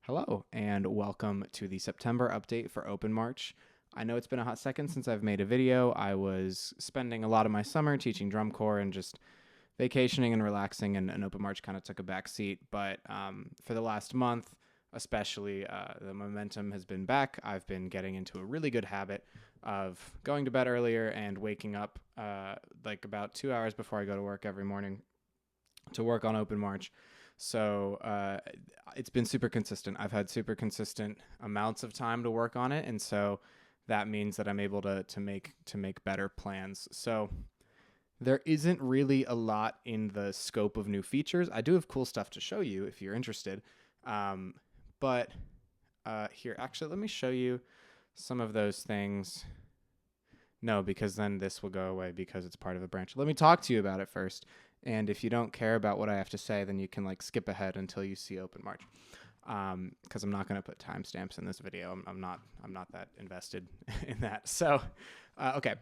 Hello, and welcome to the September update for OpenMarch. I know it's been a hot second since I've made a video. I was spending a lot of my summer teaching drum corps and just vacationing and relaxing, and OpenMarch kind of took a back seat. But for the last month, especially, the momentum has been back. I've been getting into a really good habit of going to bed earlier and waking up like about 2 hours before I go to work every morning to work on OpenMarch. So it's been super consistent. I've had super consistent amounts of time to work on it, and so that means that I'm able to make better plans. So there isn't really a lot in the scope of new features. I do have cool stuff to show you if you're interested. But here, actually, let me show you some of those things. No, because then this will go away because it's part of a branch. Let me talk to you about it first. And if you don't care about what I have to say, then you can like skip ahead until you see OpenMarch. Because I'm not going to put timestamps in this video. I'm not that invested in that. So, okay.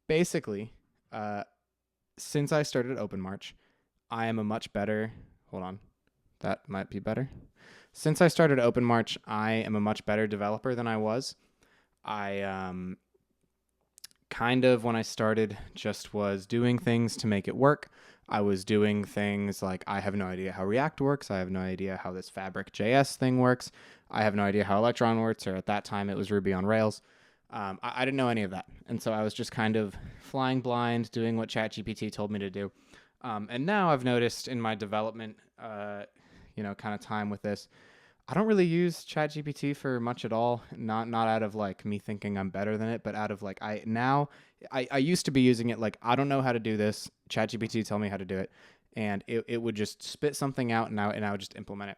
Basically, since I started OpenMarch, I am a much better. Hold on, that might be better. Since I started OpenMarch, I am a much better developer than I was. I kind of, when I started, just was doing things to make it work. I was doing things like, I have no idea how React works. I have no idea how this Fabric.js thing works. I have no idea how Electron works, or at that time it was Ruby on Rails. I didn't know any of that. And so I was just kind of flying blind, doing what ChatGPT told me to do. And now I've noticed in my development, kind of time with this, I don't really use ChatGPT for much at all. Not out of like me thinking I'm better than it, but out of like I used to be using it like, I don't know how to do this. ChatGPT tell me how to do it, and it would just spit something out, and I would just implement it.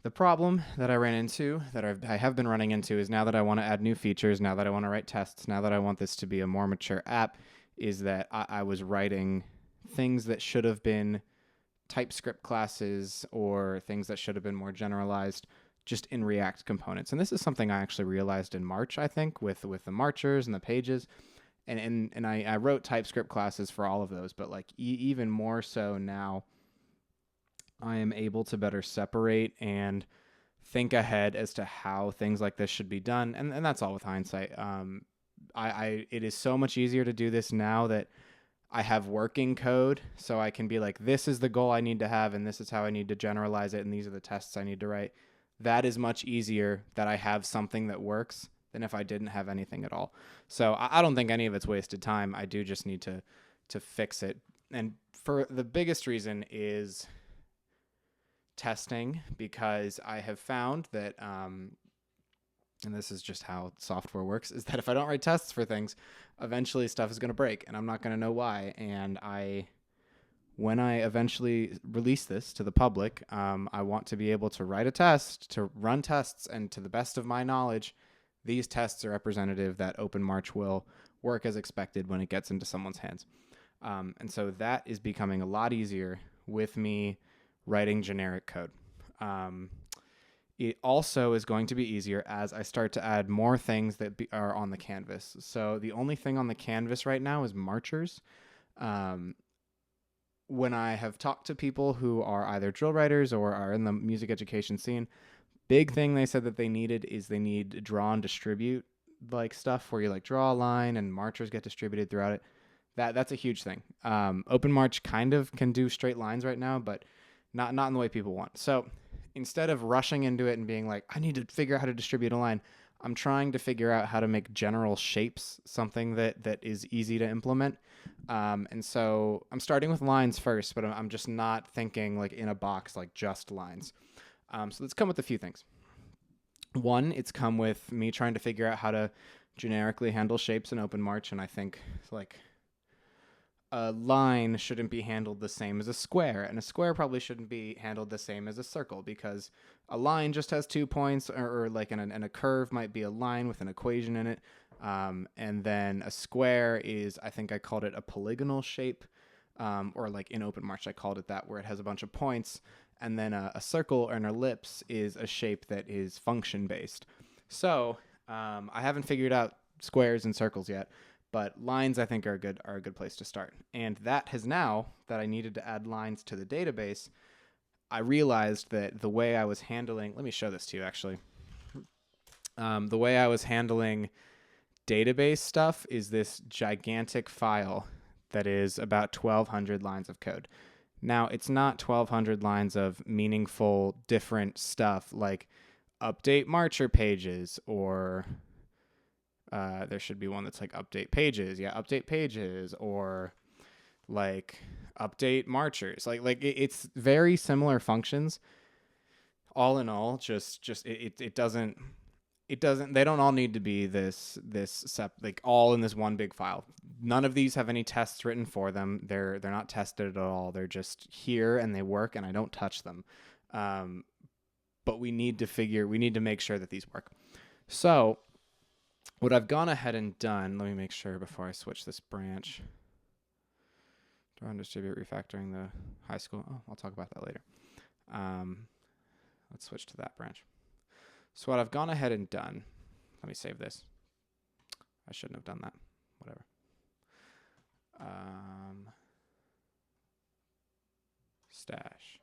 The problem that I ran into, that I have been running into, is now that I want to add new features, now that I want to write tests, now that I want this to be a more mature app, is that I was writing things that should have been TypeScript classes or things that should have been more generalized just in React components. And this is something I actually realized in March, I think, with the marchers and the pages. And I wrote TypeScript classes for all of those, but like even more so now, I am able to better separate and think ahead as to how things like this should be done. And that's all with hindsight. It is so much easier to do this now that I have working code, so I can be like, this is the goal I need to have, and this is how I need to generalize it, and these are the tests I need to write. That is much easier that I have something that works than if I didn't have anything at all. So I don't think any of it's wasted time. I do just need to fix it. And for the biggest reason is testing, because I have found that and this is just how software works, is that if I don't write tests for things, eventually stuff is going to break, and I'm not going to know why. And when I eventually release this to the public, I want to be able to write a test, to run tests, and to the best of my knowledge, these tests are representative that OpenMarch will work as expected when it gets into someone's hands. And so that is becoming a lot easier with me writing generic code. It also is going to be easier as I start to add more things that are on the canvas. So the only thing on the canvas right now is marchers. When I have talked to people who are either drill writers or are in the music education scene, big thing they said that they needed is they need draw and distribute like stuff where you like draw a line and marchers get distributed throughout it. That's a huge thing. OpenMarch kind of can do straight lines right now, but not in the way people want. So instead of rushing into it and being like, I need to figure out how to distribute a line, I'm trying to figure out how to make general shapes something that is easy to implement. And so I'm starting with lines first, but I'm just not thinking like in a box, like just lines. So let's come with a few things. One, it's come with me trying to figure out how to generically handle shapes in OpenMarch, and I think like a line shouldn't be handled the same as a square, and a square probably shouldn't be handled the same as a circle, because a line just has 2 points, or like and a curve might be a line with an equation in it, and then a square is, I think I called it a polygonal shape, or like in OpenMarch I called it that, where it has a bunch of points, and then a circle or an ellipse is a shape that is function based. So I haven't figured out squares and circles yet, but lines I think are a good place to start. And that has now, that I needed to add lines to the database, I realized that the way I was handling, let me show this to you actually. The way I was handling database stuff is this gigantic file that is about 1,200 lines of code. Now, it's not 1,200 lines of meaningful, different stuff like update marcher pages, or there should be one that's like update pages. Yeah, update pages, or like update marchers. It's very similar functions. All in all, it doesn't they don't all need to be all in this one big file. None of these have any tests written for them. They're not tested at all. They're just here and they work, and I don't touch them. But we need to make sure that these work. So what I've gone ahead and done, let me make sure before I switch this branch. Do I distribute refactoring the high school? Oh, I'll talk about that later. Let's switch to that branch. So what I've gone ahead and done, let me save this. I shouldn't have done that. Whatever. Stash.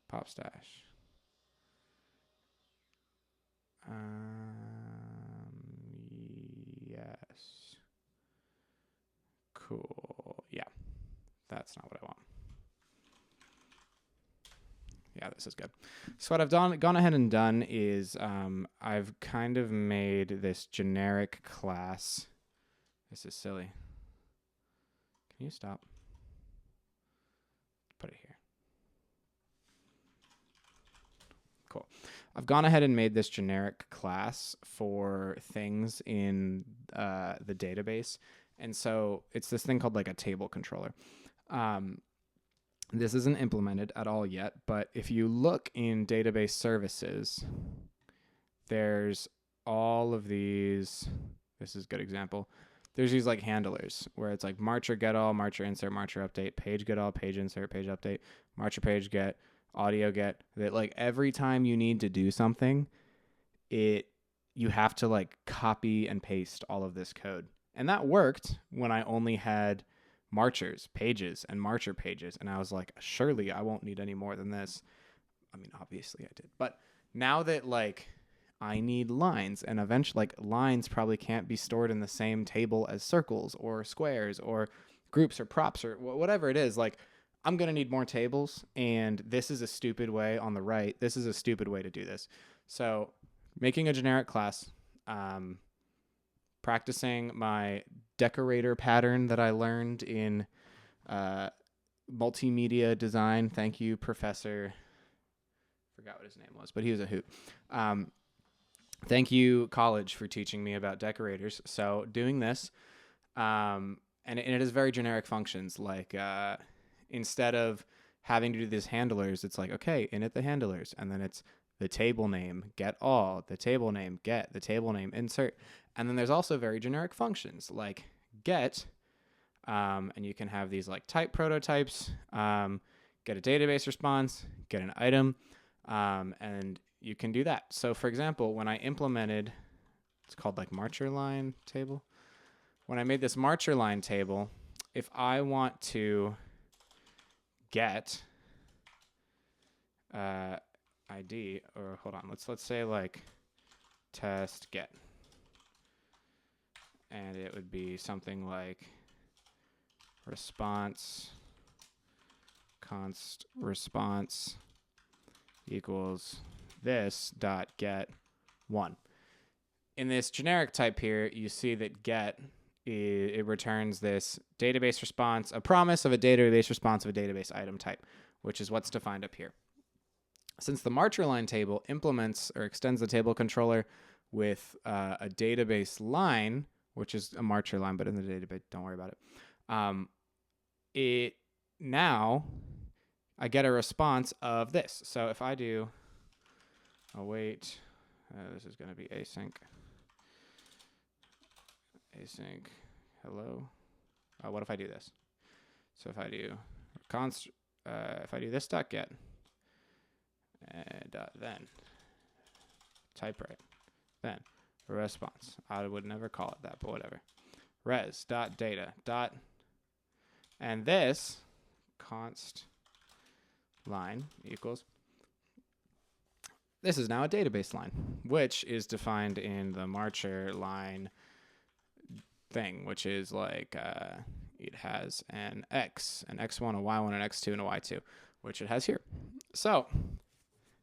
Pop stash. Yes. Cool. Yeah. That's not what I want. Yeah, this is good. So what I've gone ahead and done is I've kind of made this generic class. This is silly. Can you stop? Put it here. Cool. I've gone ahead and made this generic class for things in the database. And so it's this thing called like a table controller. This isn't implemented at all yet, but if you look in database services, there's all of these. This is a good example. There's these like handlers where it's like marcher get all, marcher insert, marcher update, page get all, page insert, page update, marcher page get, audio get. That like every time you need to do something, you have to like copy and paste all of this code. And that worked when I only had marchers, pages, and marcher pages. And I was like, surely I won't need any more than this. I mean, obviously I did. But now that like I need lines, and eventually like lines probably can't be stored in the same table as circles or squares or groups or props or whatever it is, like I'm going to need more tables. And this is a stupid way on the right. This is a stupid way to do this. So making a generic class, practicing my decorator pattern that I learned in multimedia design. Thank you, Professor. Forgot what his name was, but he was a hoot. Thank you, college, for teaching me about decorators. So doing this, and it is very generic functions. Like instead of having to do these handlers, it's like, okay, init the handlers, and then it's the table name, get all, the table name, get, the table name, insert. And then there's also very generic functions like get, and you can have these like type prototypes, get a database response, get an item, and you can do that. So for example, when I implemented, it's called like marcher line table. When I made this marcher line table, if I want to get ID, or hold on, let's say like test get, and it would be something like response const response equals this dot get 1. In this generic type here, you see that get, it returns this database response, a promise of a database response of a database item type, which is what's defined up here. Since the marcher line table implements or extends the table controller with a database line, which is a marcher line, but in the database, don't worry about it. Now I get a response of this. So if I do await, this is going to be async. Async, hello. What if I do this? So if I do const, if I do this dot get, dot then type right, then response. I would never call it that, but whatever. Res dot data dot, and this const line equals this is now a database line, which is defined in the marcher line thing, which is like it has an X, an X1, a Y1, an X2, and a Y2, which it has here. So, and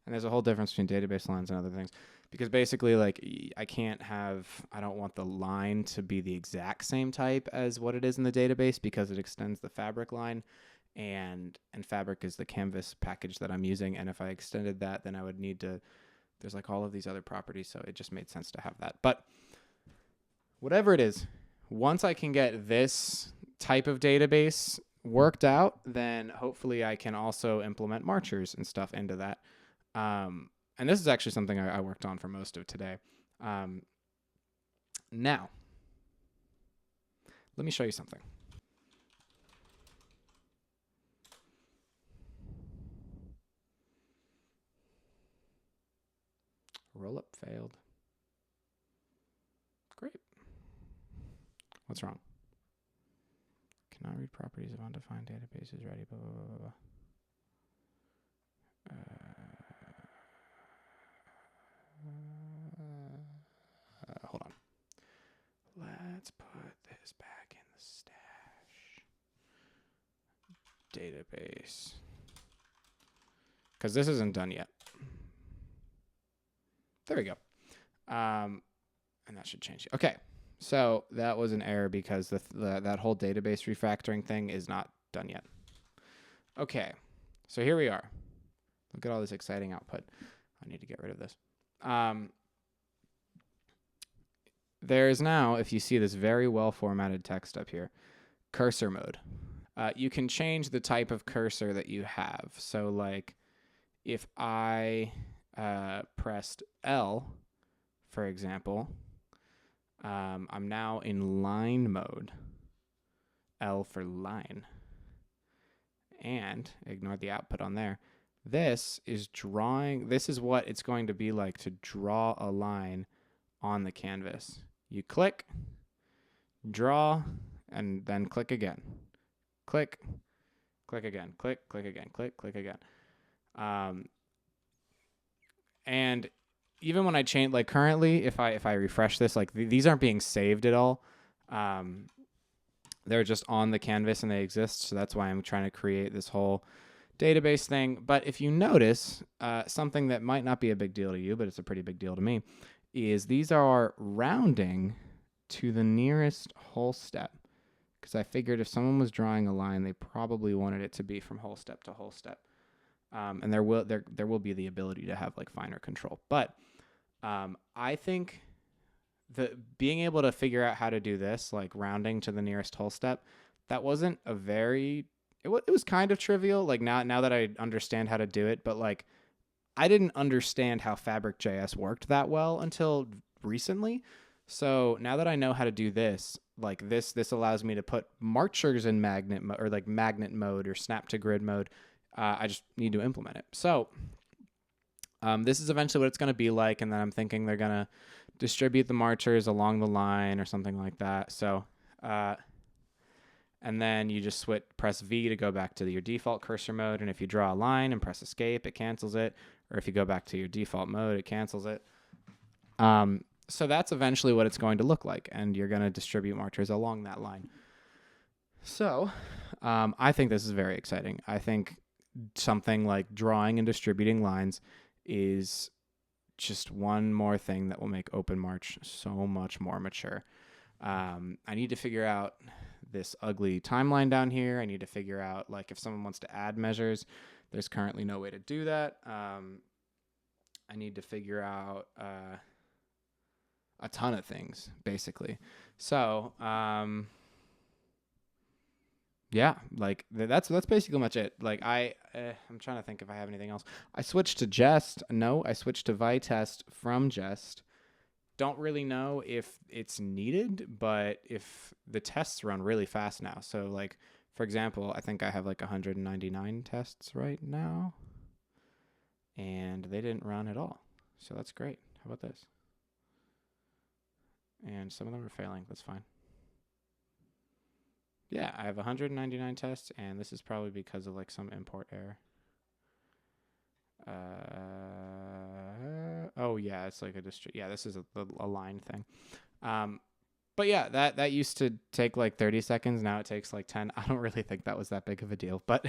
there's a whole difference between database lines and other things, because basically, like, I don't want the line to be the exact same type as what it is in the database, because it extends the fabric line, and fabric is the canvas package that I'm using, and if I extended that, then I would need to, there's like all of these other properties, so it just made sense to have that. But whatever it is, once I can get this type of database worked out, then hopefully I can also implement marchers and stuff into that. And this is actually something I worked on for most of today. Now, let me show you something. Rollup failed. Great. What's wrong? Cannot read properties of undefined databases. Ready. Blah, blah, blah, blah. Hold on. Let's put this back in the stash. Database. Because this isn't done yet. There we go. And that should change. Okay. So that was an error because that whole database refactoring thing is not done yet. Okay. So here we are. Look at all this exciting output. I need to get rid of this. There is now, if you see this very well formatted text up here, cursor mode. You can change the type of cursor that you have. So like if I pressed L, for example, I'm now in line mode. L for line. And ignore the output on there. This is what it's going to be like to draw a line on the canvas. You click, draw, and then click again. Click, click again, click again, click again. And even when I change, like currently, if I refresh this, like these aren't being saved at all. They're just on the canvas and they exist. So that's why I'm trying to create this whole database thing. But if you notice, something that might not be a big deal to you, but it's a pretty big deal to me, is these are rounding to the nearest whole step. Because I figured if someone was drawing a line, they probably wanted it to be from whole step to whole step. And there will be the ability to have like finer control. But I think being able to figure out how to do this, like rounding to the nearest whole step, that wasn't a very, it was kind of trivial. Like now that I understand how to do it, but like I didn't understand how Fabric.js worked that well until recently. So now that I know how to do this, like this allows me to put marchers in magnet or like magnet mode or snap to grid mode. I just need to implement it. So this is eventually what it's going to be like. And then I'm thinking they're going to distribute the marchers along the line or something like that. So, and then you just press V to go back to your default cursor mode. And if you draw a line and press escape, it cancels it. Or if you go back to your default mode, it cancels it. So that's eventually what it's going to look like. And you're going to distribute marchers along that line. So I think this is very exciting. I think something like drawing and distributing lines is just one more thing that will make OpenMarch so much more mature. I need to figure out this ugly timeline down here. I need to figure out, like, if someone wants to add measures, there's currently no way to do that. I need to figure out a ton of things, basically. So, yeah, like that's basically much it. Like I'm trying to think if I have anything else. I switched to Jest. No, I switched to Vitest from Jest. Don't really know if it's needed, but if the tests run really fast now. So like, for example, I think I have like 199 tests right now, and they didn't run at all. So that's great. How about this? And some of them are failing. That's fine. Yeah, I have 199 tests, and this is probably because of like some import error. Oh yeah, it's like a district. Yeah, this is a line thing. But yeah, that used to take like 30 seconds. Now it takes like 10. I don't really think that was that big of a deal, but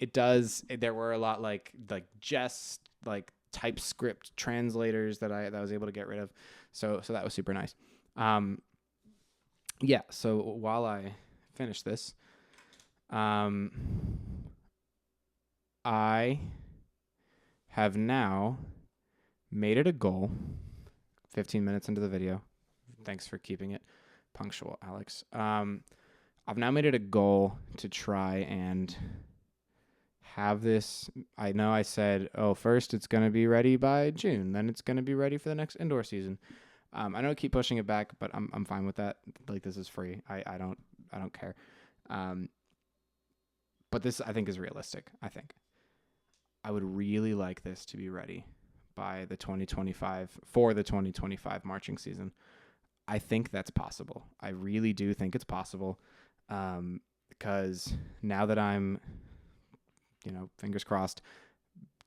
it does. There were a lot like just like TypeScript translators that I was able to get rid of. So that was super nice. Yeah. So while I finish this, I have now made it a goal. 15 minutes into the video. Thanks for keeping it punctual, Alex. I've now made it a goal to try and have this. I know I said, oh, first it's going to be ready by June, then it's going to be ready for the next indoor season. I know I keep pushing it back, but I'm fine with that. Like, this is free. I don't care. But this I think is realistic. I think I would really like this to be ready by the 2025 marching season. I think that's possible. I really do think it's possible, because now that I'm, fingers crossed,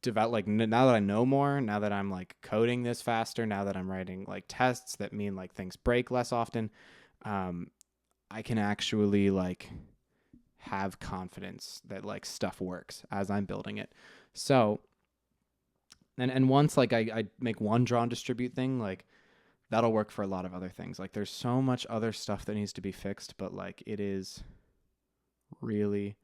now that I know more, now that I'm like coding this faster, now that I'm writing like tests that mean like things break less often, I can actually like have confidence that like stuff works as I'm building it. So, and once like I make one draw and distribute thing, like that'll work for a lot of other things. Like there's so much other stuff that needs to be fixed, but like it is really,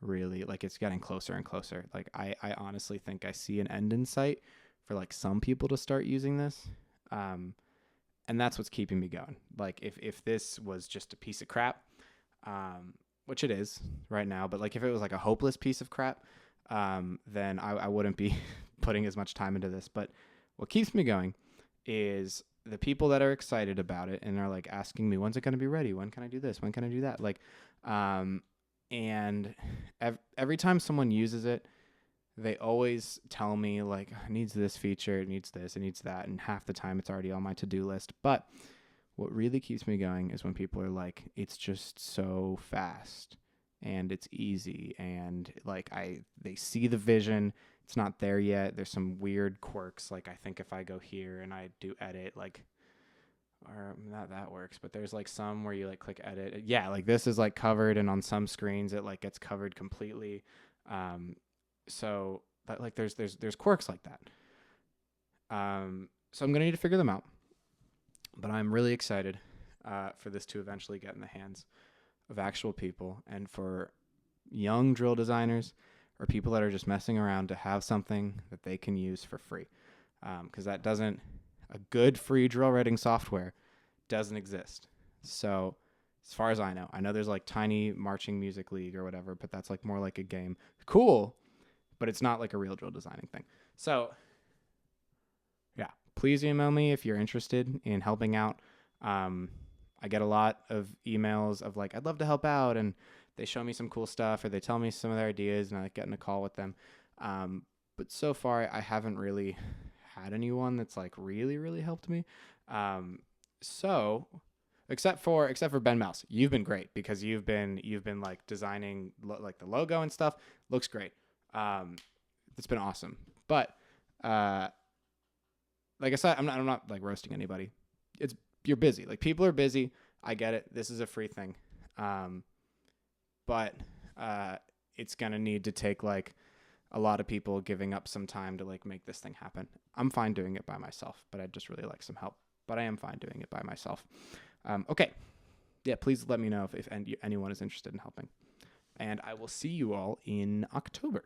really like it's getting closer and closer. Like I honestly think I see an end in sight for like some people to start using this. And that's what's keeping me going. Like if this was just a piece of crap, which it is right now, but like if it was like a hopeless piece of crap, then I wouldn't be putting as much time into this. But what keeps me going is the people that are excited about it and are like asking me, when's it going to be ready? When can I do this? When can I do that? Like, and every time someone uses it, they always tell me like, it needs this feature, it needs this, it needs that. And half the time it's already on my to-do list. But what really keeps me going is when people are like, it's just so fast and it's easy. And like, they see the vision. It's not there yet. There's some weird quirks. Like I think if I go here and I do edit, like, or not that works, but there's like some where you like click edit. Yeah. Like this is like covered, and on some screens it like gets covered completely. So that like, there's quirks like that. So I'm going to need to figure them out, but I'm really excited, for this to eventually get in the hands of actual people, and for young drill designers or people that are just messing around to have something that they can use for free. Because a good free drill writing software doesn't exist. So as far as I know there's like Tiny Marching Music League or whatever, but that's like more like a game. Cool, but it's not like a real drill designing thing. So yeah, please email me if you're interested in helping out. I get a lot of emails of like, I'd love to help out, and they show me some cool stuff or they tell me some of their ideas, and I like get in a call with them. But so far I haven't really had anyone that's like really, really helped me. So except for Ben Mouse, you've been great because you've been like designing like the logo and stuff. Looks great. It's been awesome. But, like I said, I'm not like roasting anybody. You're busy. Like people are busy. I get it. This is a free thing. But it's going to need to take like a lot of people giving up some time to like make this thing happen. I'm fine doing it by myself, but I'd just really like some help. But I am fine doing it by myself. Okay. Yeah, please let me know if anyone is interested in helping. And I will see you all in October.